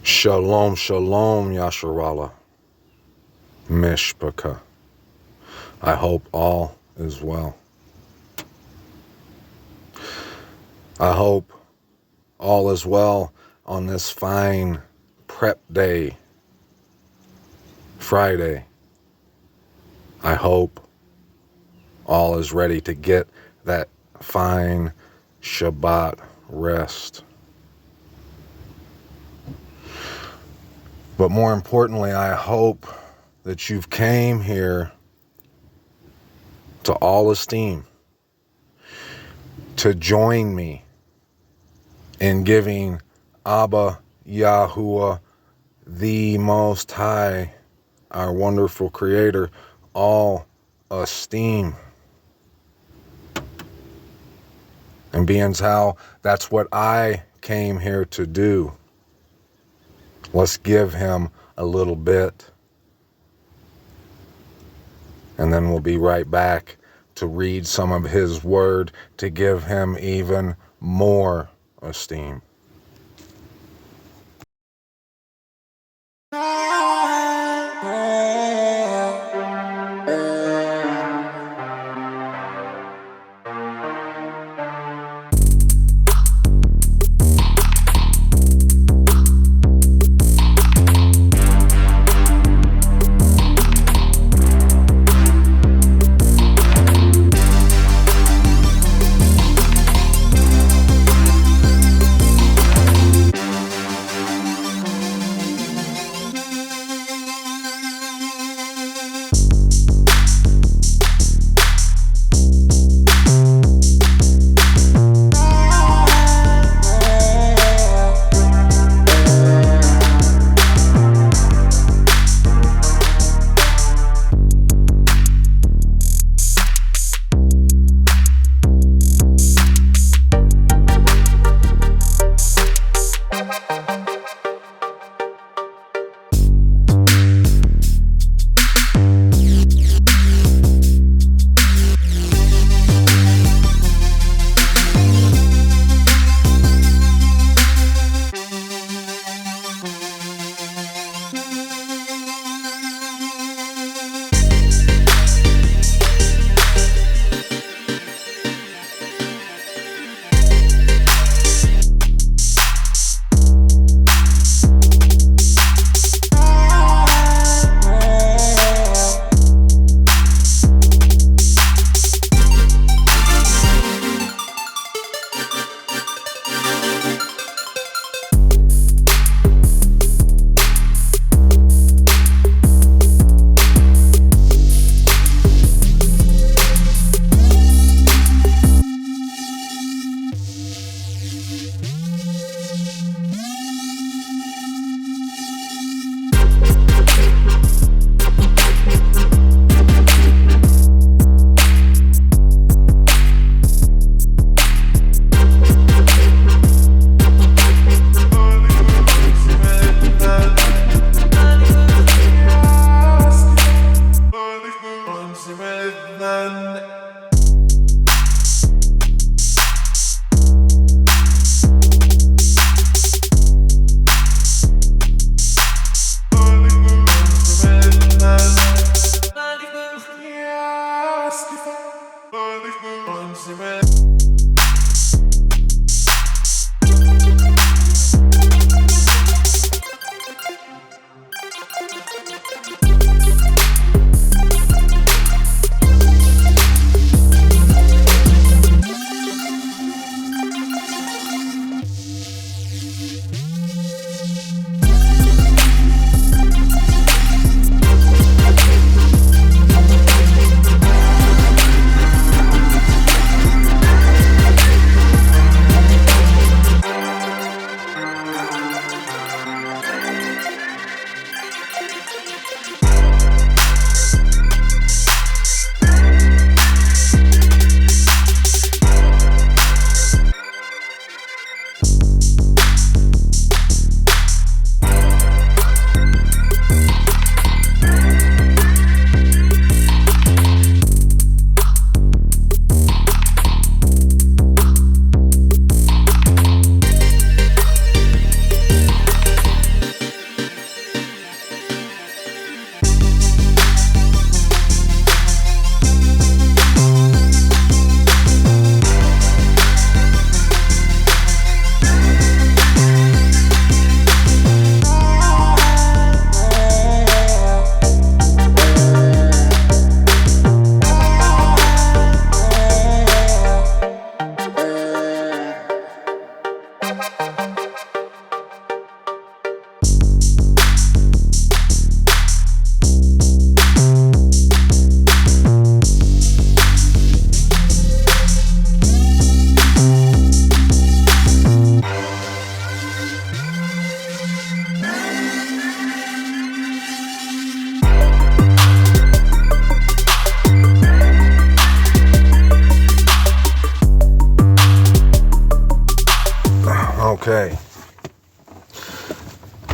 Shalom, shalom, Yasharallah, Mishpaka. I hope all is well. I hope all is well on this fine prep day, Friday. I hope all is ready to get that fine Shabbat rest. But more importantly, I hope that you've came here to All Esteem, to join me in giving Abba Yahuwah, the Most High, our wonderful Creator, all esteem. And being how that's what I came here to do. Let's give him a little bit. And then we'll be right back to read some of his word to give him even more esteem.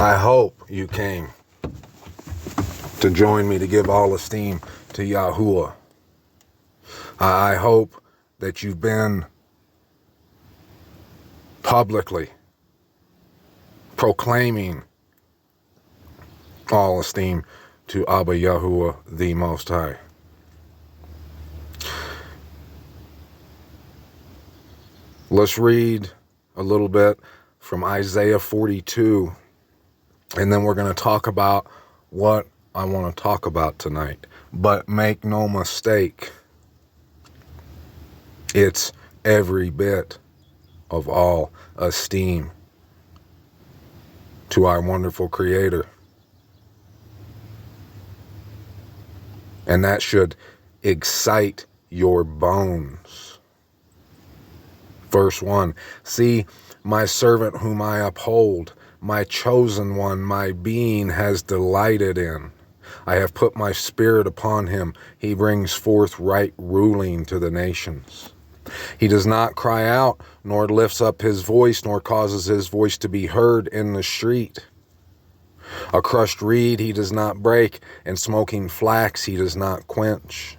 I hope you came to join me to give all esteem to Yahuwah. I hope that you've been publicly proclaiming all esteem to Abba Yahuwah, the Most High. Let's read a little bit from Isaiah 42, and then we're going to talk about what I want to talk about tonight. But make no mistake, it's every bit of all esteem to our wonderful Creator. And that should excite your bones. Verse 1, see, my servant whom I uphold, my chosen one, my being has delighted in. I have put my spirit upon him. He brings forth right ruling to the nations. He does not cry out, nor lifts up his voice, nor causes his voice to be heard in the street. A crushed reed he does not break, and smoking flax he does not quench.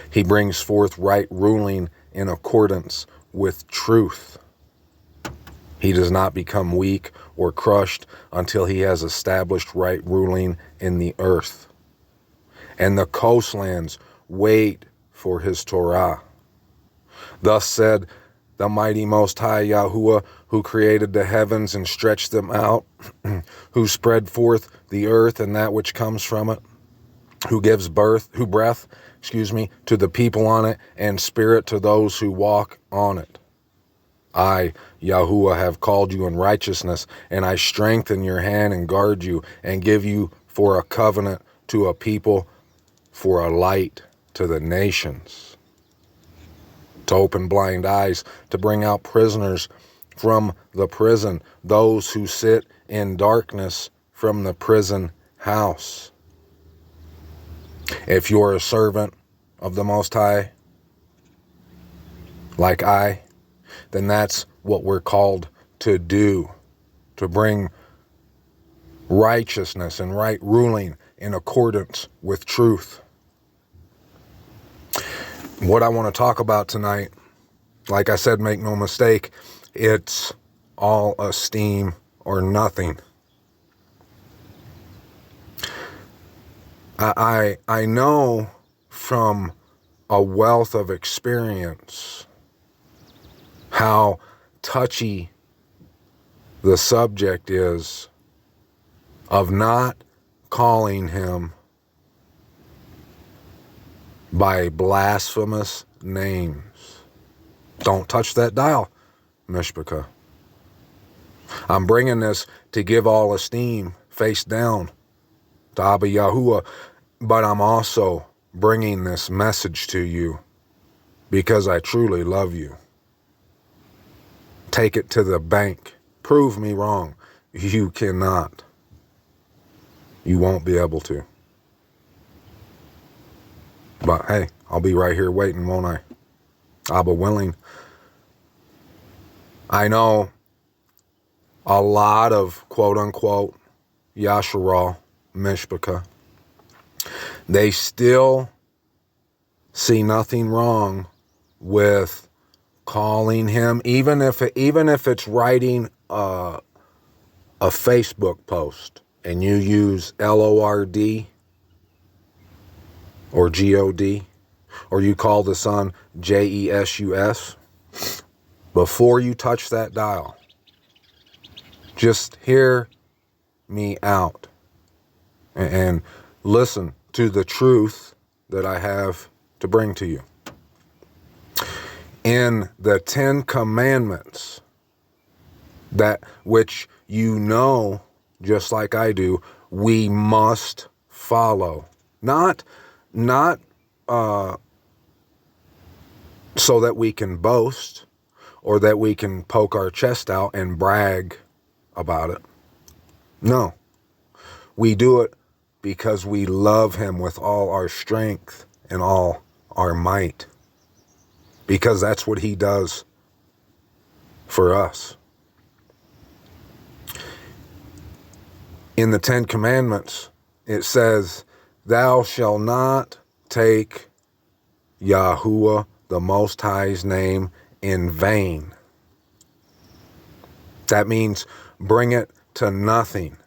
He brings forth right ruling in accordance with truth. He does not become weak or crushed until he has established right ruling in the earth. And the coastlands wait for his Torah. Thus said the mighty Most High Yahuwah, who created the heavens and stretched them out, who spread forth the earth and that which comes from it, who gives breath, to the people on it, and spirit to those who walk on it. I, Yahuwah, have called you in righteousness, and I strengthen your hand and guard you, and give you for a covenant to a people, for a light to the nations, to open blind eyes, to bring out prisoners from the prison, those who sit in darkness from the prison house. If you're a servant of the Most High, like I, then that's what we're called to do, to bring righteousness and right ruling in accordance with truth. What I want to talk about tonight, like I said, make no mistake, it's all esteem or nothing. I know from a wealth of experience how touchy the subject is of not calling him by blasphemous names. Don't touch that dial, Mishpachah. I'm bringing this to give all esteem face down to Abba Yahuwah, but I'm also bringing this message to you because I truly love you. Take it to the bank. Prove me wrong. You cannot. You won't be able to. But hey, I'll be right here waiting, won't I? Abba willing. I know a lot of quote-unquote Yasharal Mishpachah, they still see nothing wrong with calling him, even if it's writing a Facebook post and you use LORD or GOD, or you call the sun JESUS. Before you touch that dial, just hear me out and listen to the truth that I have to bring to you. In the 10 commandments, that which you know, just like I do, we must follow. Not so that we can boast or that we can poke our chest out and brag about it. No, we do it because we love him with all our strength and all our might, because that's what he does for us. In the Ten Commandments, it says, thou shalt not take Yahuwah, the Most High's name, in vain. That means bring it to nothing.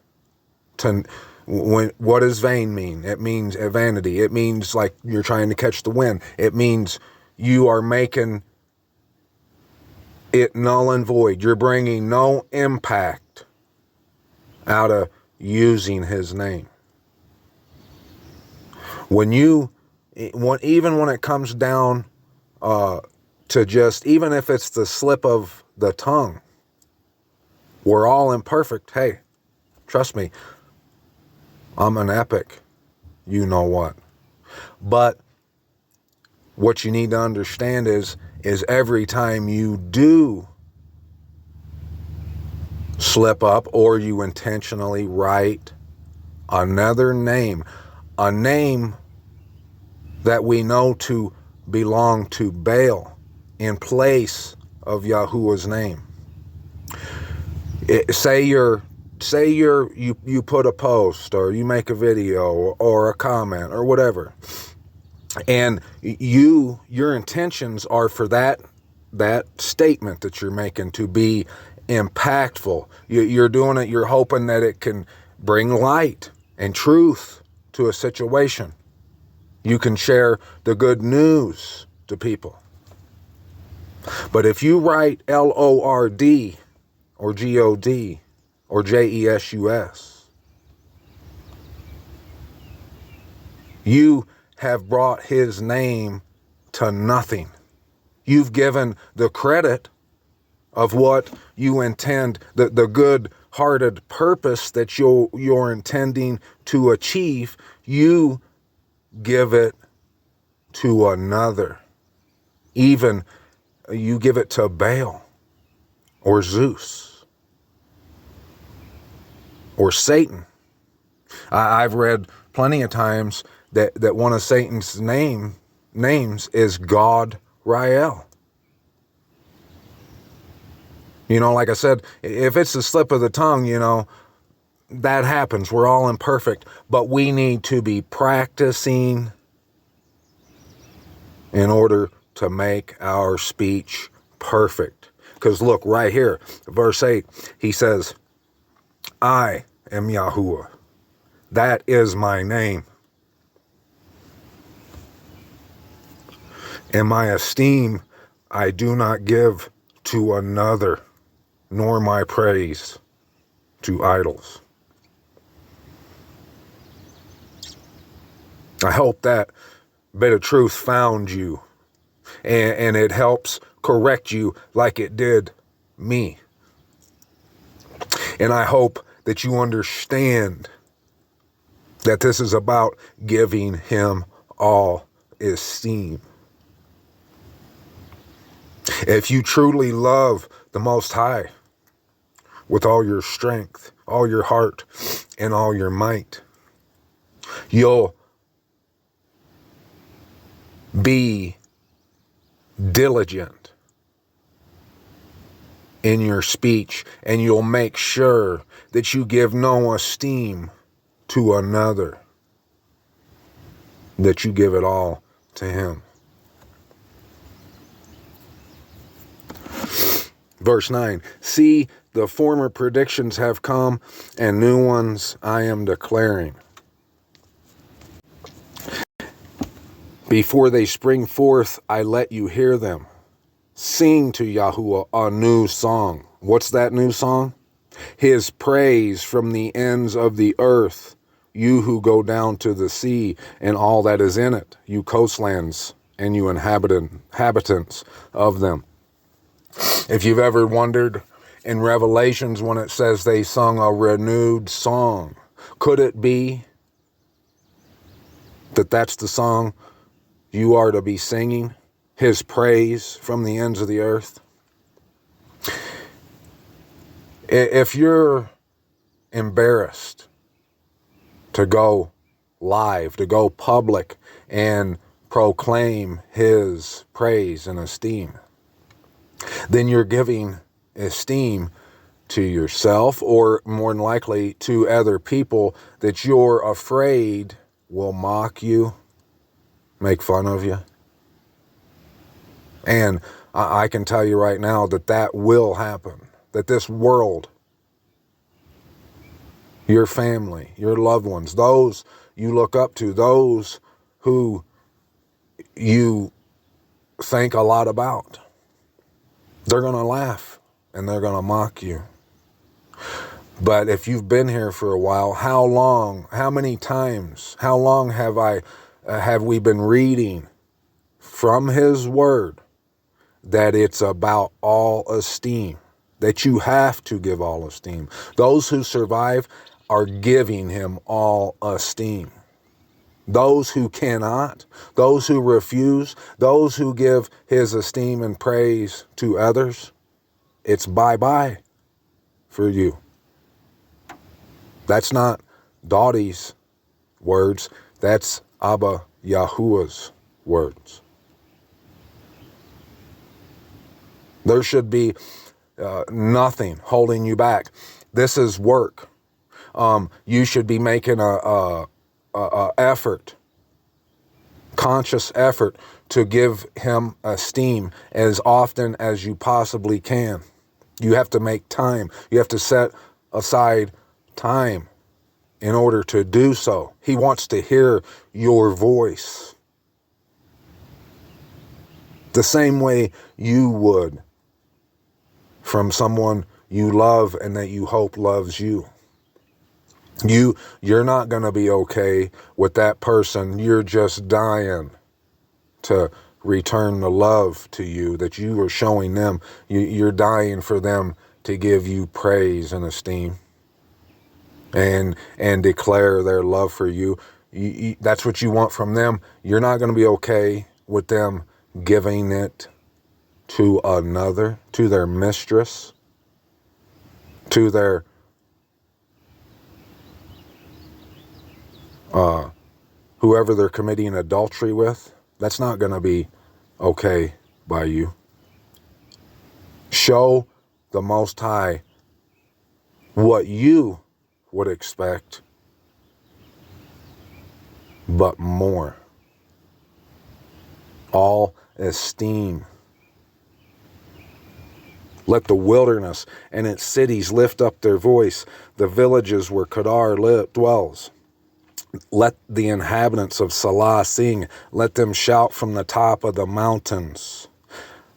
What does vain mean? It means vanity. It means like you're trying to catch the wind. It means you are making it null and void. You're bringing no impact out of using his name. Even when it comes down to just, even if it's the slip of the tongue, we're all imperfect. Hey, trust me, I'm an epic, you know what. But what you need to understand is every time you do slip up or you intentionally write another name, a name that we know to belong to Baal in place of Yahuwah's name. Say you put a post or you make a video or a comment or whatever, and your intentions are for that statement that you're making to be impactful. You're doing it, you're hoping that it can bring light and truth to a situation. You can share the good news to people. But if you write Lord or God or Jesus, you have brought his name to nothing. You've given the credit of what you intend, the good-hearted purpose that you're intending to achieve, you give it to another. Even you give it to Baal or Zeus or Satan. I've read plenty of times that one of Satan's names is God Rael. Like I said, if it's a slip of the tongue, that happens. We're all imperfect, but we need to be practicing in order to make our speech perfect. Because look right here, verse 8, he says, I am Yahuwah. That is my name. And my esteem I do not give to another, nor my praise to idols. I hope that bit of truth found you and it helps correct you like it did me. And I hope that you understand that this is about giving him all esteem. If you truly love the Most High with all your strength, all your heart, and all your might, you'll be diligent in your speech, and you'll make sure that you give no esteem to another, that you give it all to him. Verse 9, see, the former predictions have come, and new ones I am declaring. Before they spring forth, I let you hear them. Sing to Yahuwah a new song. What's that new song? His praise from the ends of the earth, you who go down to the sea and all that is in it, you coastlands and you inhabitants of them. If you've ever wondered in Revelations when it says they sung a renewed song, could it be that that's the song you are to be singing? His praise from the ends of the earth. If you're embarrassed to go live, to go public and proclaim his praise and esteem, then you're giving esteem to yourself, or more than likely to other people, that you're afraid will mock you, make fun of you. And I can tell you right now that that will happen. That this world, your family, your loved ones, those you look up to, those who you think a lot about, they're going to laugh and they're going to mock you. But if you've been here for a while, how long, how many times, how long have we been reading from his word that it's about all esteem, that you have to give all esteem? Those who survive are giving him all esteem. Those who cannot, those who refuse, those who give his esteem and praise to others, it's bye-bye for you. That's not Dottie's words. That's Abba Yahuwah's words. There should be nothing holding you back. This is work. You should be making a effort, conscious effort, to give him esteem as often as you possibly can. You have to make time. You have to set aside time in order to do so. He wants to hear your voice the same way you would from someone you love and that you hope loves you. You're not going to be okay with that person. You're just dying to return the love to you that you are showing them. You're dying for them to give you praise and esteem and declare their love for you. That's what you want from them. You're not going to be okay with them giving it to another, to their mistress, to their whoever they're committing adultery with. That's not going to be okay by you. Show the Most High what you would expect, but more. All esteem. Let the wilderness and its cities lift up their voice, the villages where Kedar dwells. Let the inhabitants of Salah sing. Let them shout from the top of the mountains.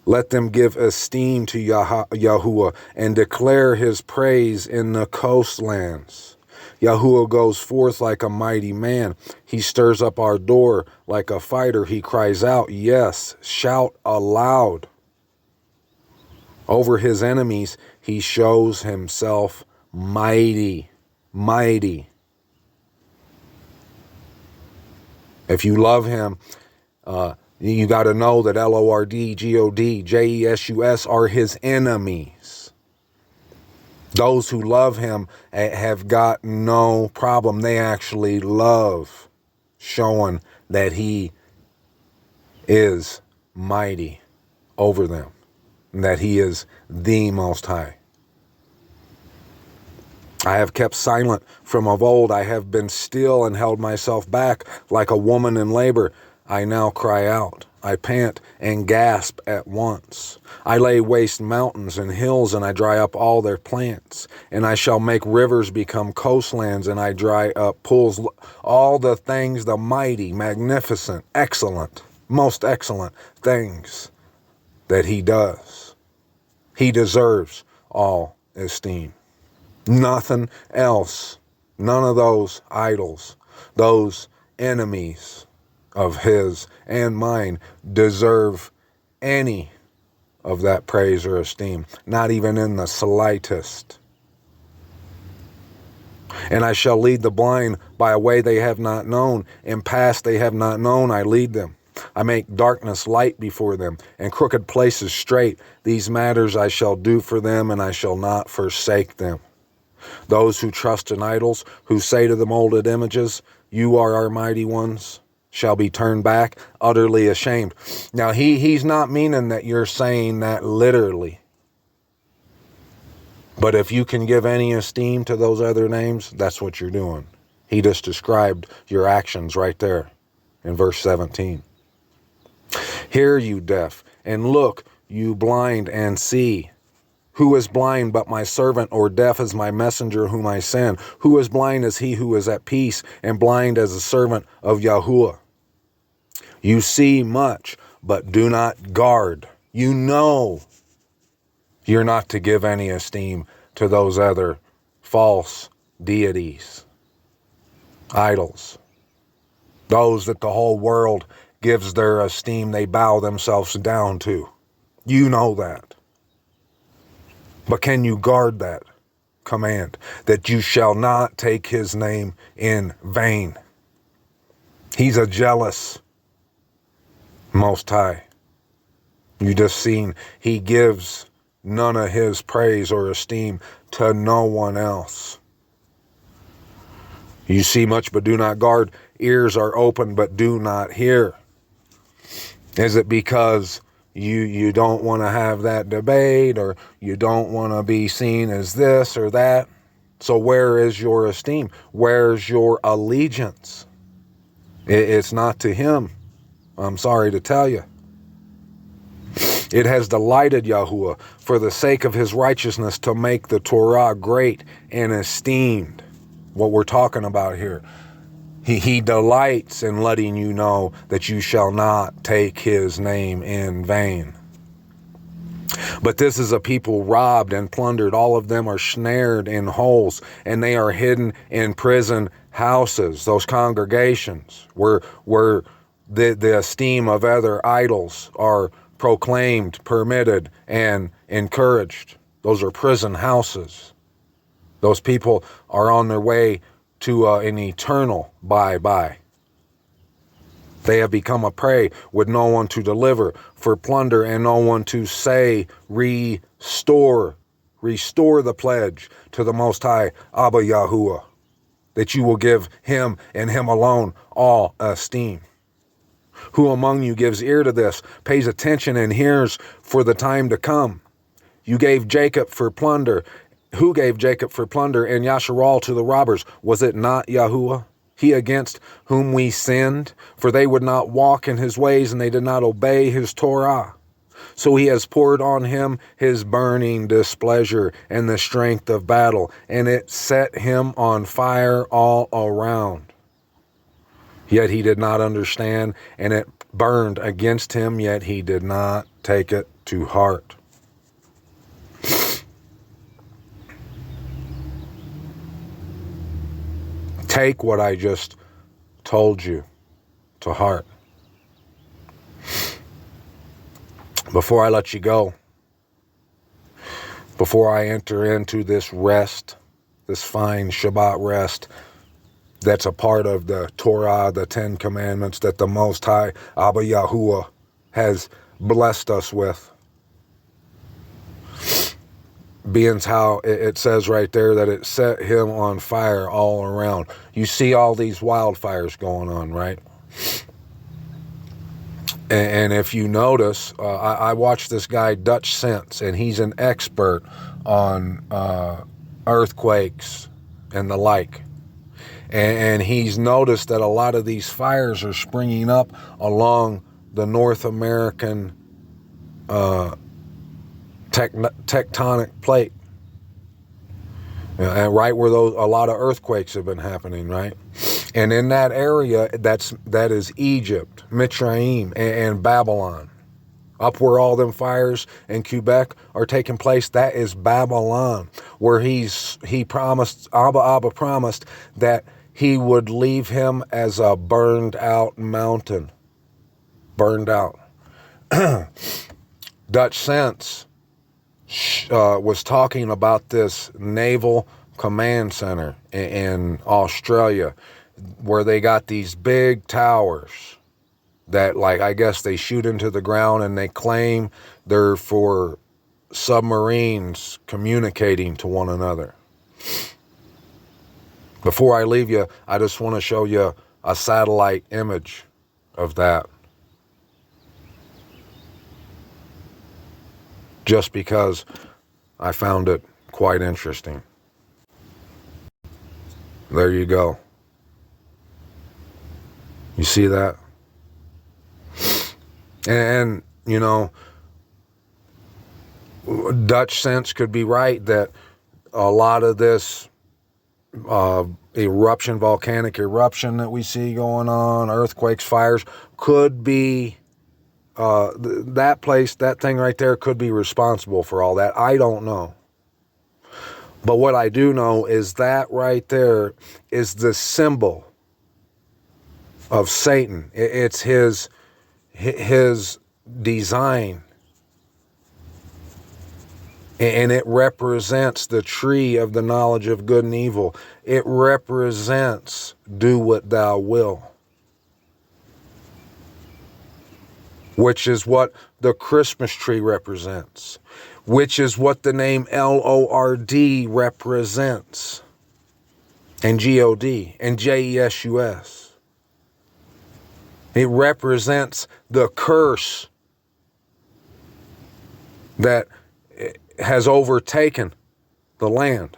Let them give esteem to Yahuwah and declare his praise in the coastlands. Yahuwah goes forth like a mighty man. He stirs up our door like a fighter. He cries out, yes, shout aloud. Over his enemies, he shows himself mighty, mighty. If you love him, you got to know that Lord, God, Jesus are his enemies. Those who love him have got no problem. They actually love showing that he is mighty over them, and that he is the Most High. I have kept silent from of old. I have been still and held myself back like a woman in labor. I now cry out. I pant and gasp at once. I lay waste mountains and hills, and I dry up all their plants. And I shall make rivers become coastlands, and I dry up pools. All the things, the mighty, magnificent, excellent, most excellent things that he does. He deserves all esteem. Nothing else, none of those idols, those enemies of his and mine deserve any of that praise or esteem, not even in the slightest. And I shall lead the blind by a way they have not known. In paths they have not known, I lead them. I make darkness light before them, and crooked places straight. These matters I shall do for them, and I shall not forsake them. Those who trust in idols, who say to the molded images, you are our mighty ones, shall be turned back, utterly ashamed. Now, he's not meaning that you're saying that literally. But if you can give any esteem to those other names, that's what you're doing. He just described your actions right there in verse 17. Hear, you deaf, and look, you blind, and see. Who is blind but my servant, or deaf as my messenger whom I send? Who is blind as he who is at peace, and blind as a servant of Yahuwah? You see much, but do not guard. You know you're not to give any esteem to those other false deities, idols, those that the whole world gives their esteem, they bow themselves down to. You know that. But can you guard that command, that you shall not take his name in vain? He's a jealous Most High. You just seen he gives none of his praise or esteem to no one else. You see much but do not guard. Ears are open but do not hear. Is it because you don't want to have that debate, or you don't want to be seen as this or that? So where is your esteem? Where's your allegiance? It's not to him. I'm sorry to tell you. It has delighted Yahuwah for the sake of his righteousness to make the Torah great and esteemed. What we're talking about here. He delights in letting you know that you shall not take his name in vain. But this is a people robbed and plundered. All of them are snared in holes, and they are hidden in prison houses, those congregations where the esteem of other idols are proclaimed, permitted, and encouraged. Those are prison houses. Those people are on their way to an eternal bye-bye. They have become a prey with no one to deliver for plunder and no one to say, restore the pledge to the Most High, Abba Yahuwah, that you will give him and him alone all esteem. Who among you gives ear to this, pays attention and hears for the time to come? You gave Jacob for plunder. Who gave Jacob for plunder and Yasharal to the robbers? Was it not Yahuwah? He against whom we sinned, for they would not walk in his ways, and they did not obey his Torah. So he has poured on him his burning displeasure and the strength of battle, and it set him on fire all around. Yet he did not understand, and it burned against him, yet he did not take it to heart. Take what I just told you to heart. Before I let you go, before I enter into this rest, this fine Shabbat rest, that's a part of the Torah, the Ten Commandments that the Most High, Abba Yahuwah, has blessed us with. Being how it says right there that it set him on fire all around. You see all these wildfires going on, right? And if you notice, I watched this guy, Dutch Sense, and he's an expert on earthquakes and the like. And he's noticed that a lot of these fires are springing up along the North American tectonic plate, and right where a lot of earthquakes have been happening, right? And in that area, that is Egypt, Mitzrayim, and Babylon. Up where all them fires in Quebec are taking place, that is Babylon, where he promised, Abba promised that he would leave him as a burned out mountain. Burned out. Dutch Sense was talking about this naval command center in Australia, where they got these big towers that, like, I guess they shoot into the ground, and they claim they're for submarines communicating to one another. Before I leave you, I just want to show you a satellite image of that. Just because I found it Quite interesting. There you go. You see that? And you know, Dutch sense could be right that a lot of this eruption, volcanic eruption that we see going on, earthquakes, fires, could be that place, that thing right there could be responsible for all that. I don't know. But what I do know is that right there is the symbol of Satan. It's his design. And it represents the tree of the knowledge of good and evil. It represents do what thou will, which is what the Christmas tree represents, which is what the name Lord represents, and God, and Jesus. It represents the curse that has overtaken the land.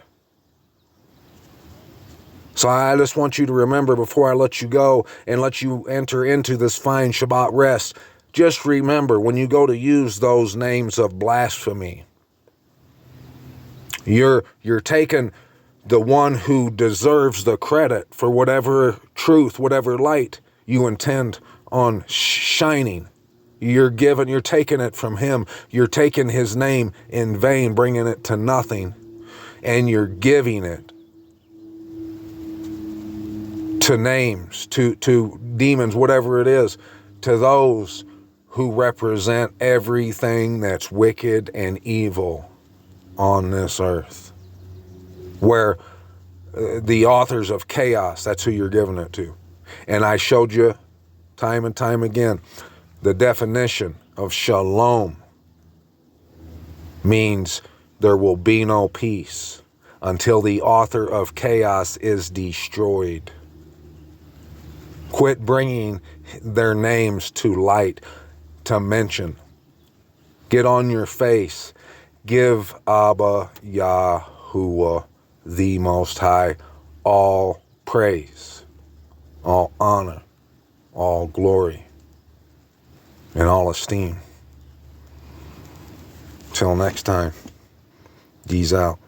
So I just want you to remember, before I let you go and let you enter into this fine Shabbat rest, just remember, when you go to use those names of blasphemy, you're taking the one who deserves the credit for whatever truth, whatever light you intend on shining. You're taking it from him. You're taking his name in vain, bringing it to nothing, and you're giving it to names, to demons, whatever it is, to those who represent everything that's wicked and evil on this earth. Where the authors of chaos, that's who you're giving it to. And I showed you time and time again, the definition of shalom means there will be no peace until the author of chaos is destroyed. Quit bringing their names to light, to mention. Get on your face. Give Abba Yahuwah, the Most High, all praise, all honor, all glory, and all esteem. Till next time, G's out.